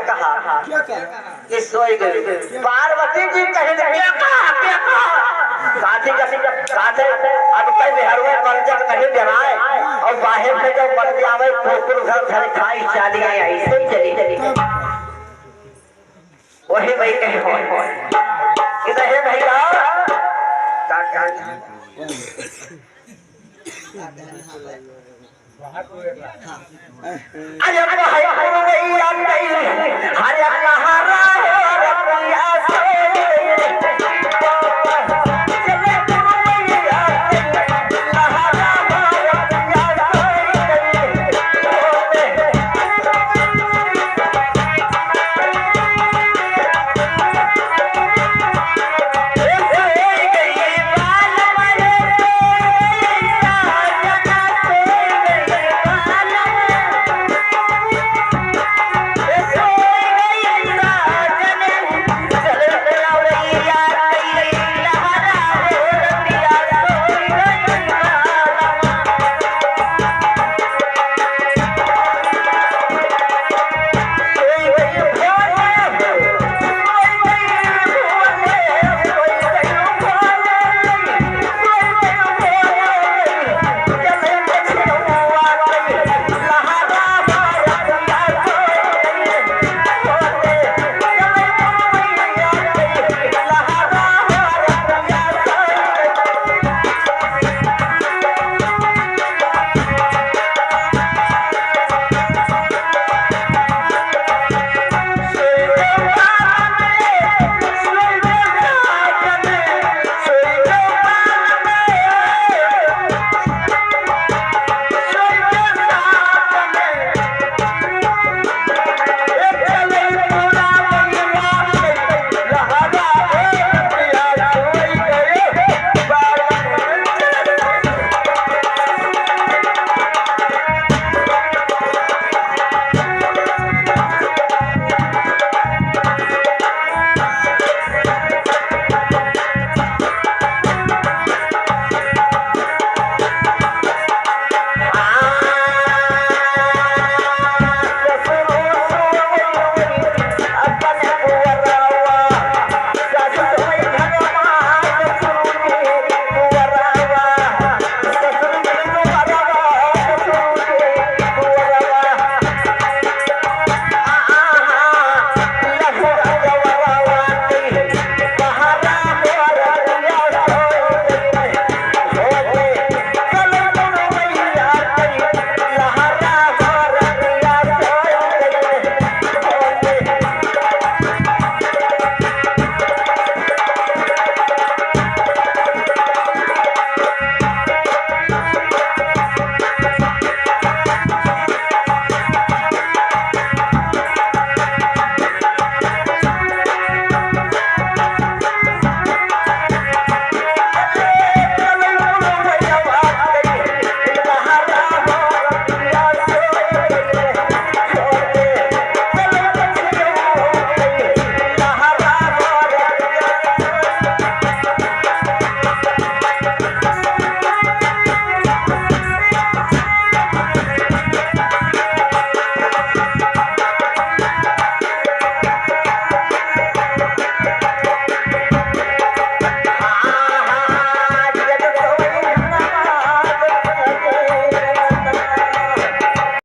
कहा क्या कहा? कि सोई गई। पार्वती जी कहे क्या कहा साथी साथे अब कई बिहार में बर्जक नहीं जराए और बाहर से जब बन जावे कुकुर घर घर खाई चाली आई ऐसे चली वही भाई कहे हो कि नहीं भैया अरे भाई